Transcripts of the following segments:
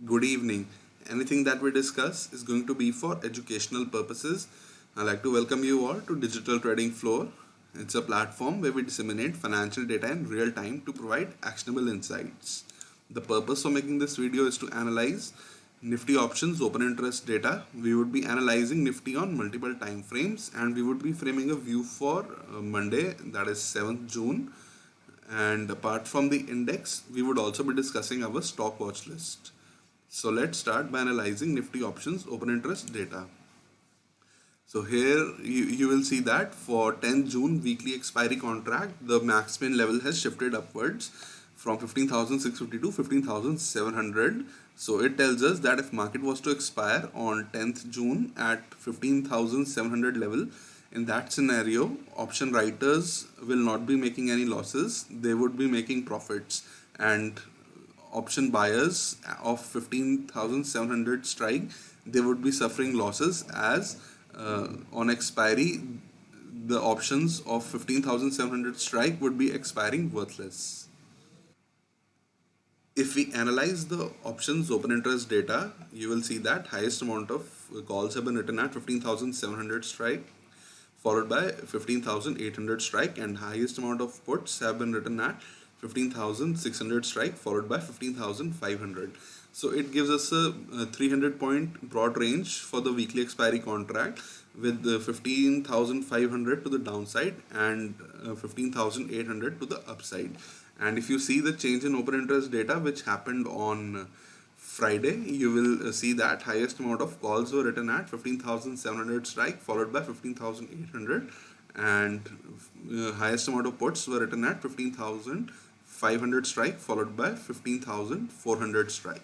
Good evening. Anything that we discuss is going to be for educational purposes. I'd like to welcome you all to Digital Trading Floor. It's a platform where we disseminate financial data in real time to provide actionable insights. The purpose of making this video is to analyze Nifty options open interest data. We would be analyzing Nifty on multiple time frames and we would be framing a view for Monday, that is 7th June. And apart from the index, we would also be discussing our stock watch list. So let's start by analyzing Nifty options open interest data. So here you will see that for 10 June weekly expiry contract, the max spin level has shifted upwards from 15,650 to 15,700. So it tells us that if market was to expire on 10th June at 15,700 level, in that scenario, option writers will not be making any losses. They would be making profits, and option buyers of 15,700 strike, they would be suffering losses as on expiry the options of 15,700 strike would be expiring worthless. If we analyze the options open interest data, you will see that highest amount of calls have been written at 15,700 strike, followed by 15,800 strike, and highest amount of puts have been written at 15,600 strike, followed by 15,500. So it gives us a 300 point broad range for the weekly expiry contract, with the 15,500 to the downside and 15,800 to the upside. And if you see the change in open interest data which happened on Friday, you will see that highest amount of calls were written at 15,700 strike, followed by 15,800, and highest amount of puts were written at 15,500 strike, followed by 15,400 strike.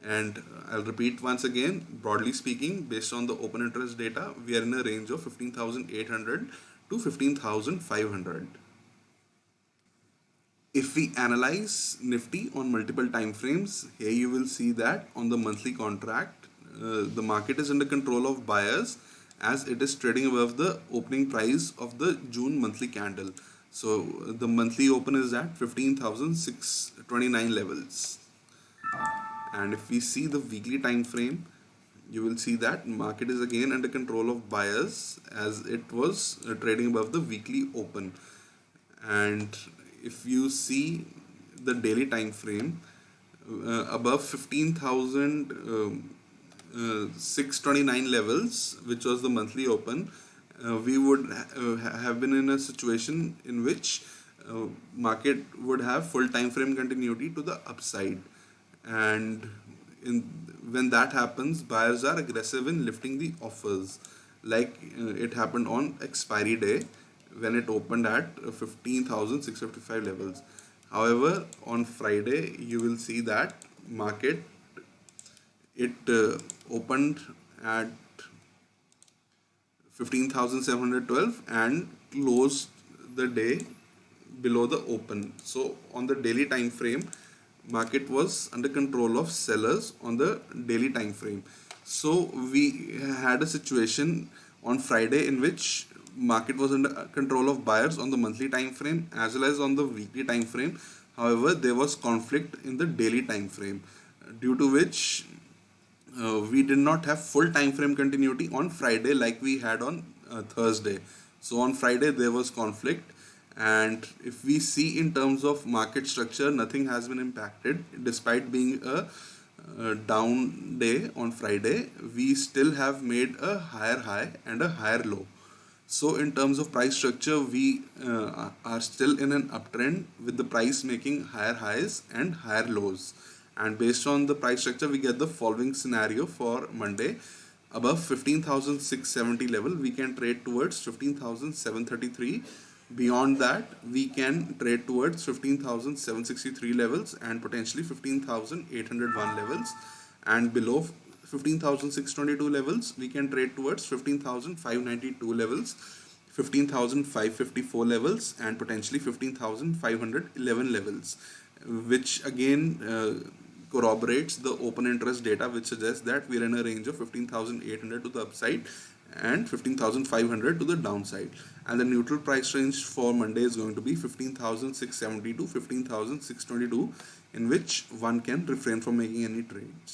And I'll repeat once again, broadly speaking, based on the open interest data, we are in a range of 15,800 to 15,500. If we analyze Nifty on multiple time frames, here you will see that on the monthly contract, the market is under control of buyers as it is trading above the opening price of the June monthly candle. So the monthly open is at 15,629 levels. And if we see the weekly time frame, you will see that market is again under control of buyers as it was trading above the weekly open. And if you see the daily time frame, above 15,629 levels, which was the monthly open, we would have been in a situation in which market would have full time frame continuity to the upside. And in when that happens, buyers are aggressive in lifting the offers, like it happened on expiry day when it opened at 15,655 levels. However, on Friday you will see that market, it opened at 15,712 and closed the day below the open. So on the daily time frame, market was under control of sellers on the daily time frame. So we had a situation on Friday in which market was under control of buyers on the monthly time frame as well as on the weekly time frame. However, there was conflict in the daily time frame, due to which we did not have full time frame continuity on Friday like we had on Thursday. So on Friday there was conflict, and if we see in terms of market structure, nothing has been impacted despite being a down day on Friday. We still have made a higher high and a higher low. So in terms of price structure, we are still in an uptrend with the price making higher highs and higher lows. And based on the price structure, we get the following scenario for Monday. Above 15,670 level, we can trade towards 15,733. Beyond that, we can trade towards 15,763 levels and potentially 15,801 levels. And below 15,622 levels, we can trade towards 15,592 levels, 15,554 levels, and potentially 15,511 levels, which again corroborates the open interest data, which suggests that we're in a range of 15,800 to the upside and 15,500 to the downside. And the neutral price range for Monday is going to be 15,670 to 15,622. in which one can refrain from making any trades.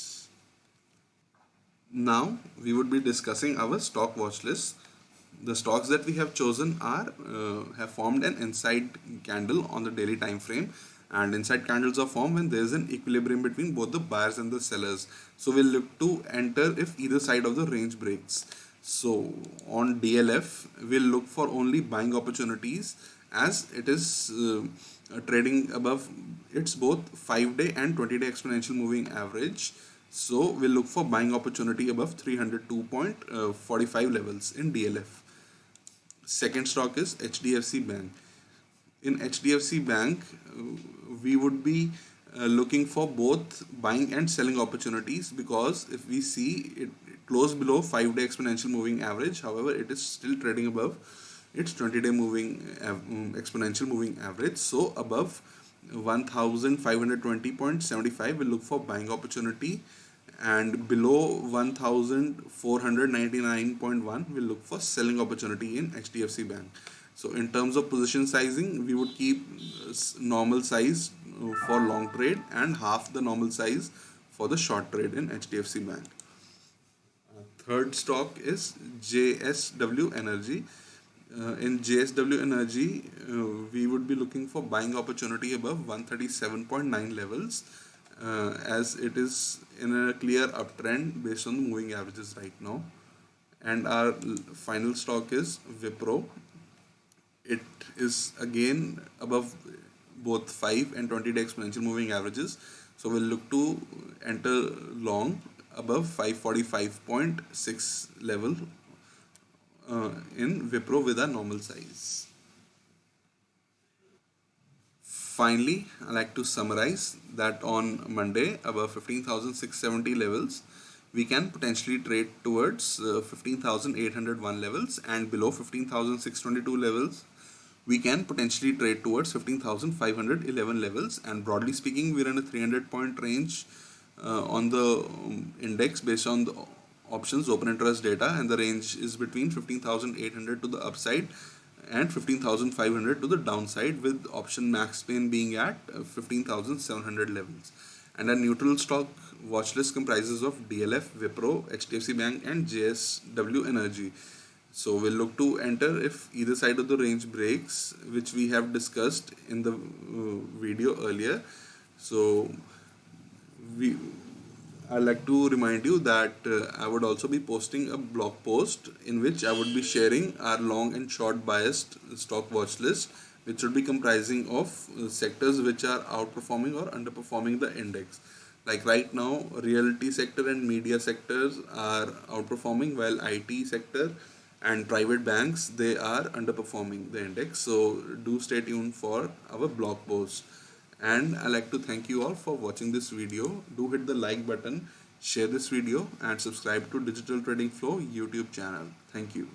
Now we would be discussing our stock watch list. The stocks that we have chosen are have formed an inside candle on the daily time frame, and inside candles are formed when there is an equilibrium between both the buyers and the sellers. So we'll look to enter if either side of the range breaks. So on DLF, we'll look for only buying opportunities as it is trading above its both 5-day and 20-day exponential moving average. So we'll look for buying opportunity above 302.45 levels in DLF. Second stock is HDFC Bank. In HDFC Bank, we would be looking for both buying and selling opportunities, because if we see it closed below 5-day exponential moving average, however, it is still trading above its 20-day moving exponential moving average. So above 1520.75 we'll look for buying opportunity, and below 1499.1 we'll look for selling opportunity in HDFC Bank. So in terms of position sizing, we would keep normal size for long trade and half the normal size for the short trade in HDFC Bank. Third stock is JSW Energy. In JSW Energy, we would be looking for buying opportunity above 137.9 levels, as it is in a clear uptrend based on the moving averages right now. And our final stock is Wipro. It is again above both 5 and 20-day exponential moving averages. So we'll look to enter long above 545.6 level in Wipro with a normal size. Finally, I like to summarize that on Monday above 15,670 levels, we can potentially trade towards 15,801 levels, and below 15,622 levels, we can potentially trade towards 15,511 levels. And broadly speaking, we're in a 300-point range on the index based on the options open interest data, and the range is between 15,800 to the upside and 15,500 to the downside, with option max pain being at 15,700 levels. And our neutral stock watch list comprises of DLF, Wipro, HDFC Bank and JSW Energy. So we'll look to enter if either side of the range breaks, which we have discussed in the video earlier. So I'd like to remind you that I would also be posting a blog post in which I would be sharing our long and short biased stock watch list, which would be comprising of sectors which are outperforming or underperforming the index. Like right now, realty sector and media sectors are outperforming, while IT sector and private banks, they are underperforming the index. So do stay tuned for our blog post. And I like to thank you all for watching this video. Do hit the like button, share this video and subscribe to Digital Trading Flow YouTube channel. Thank you.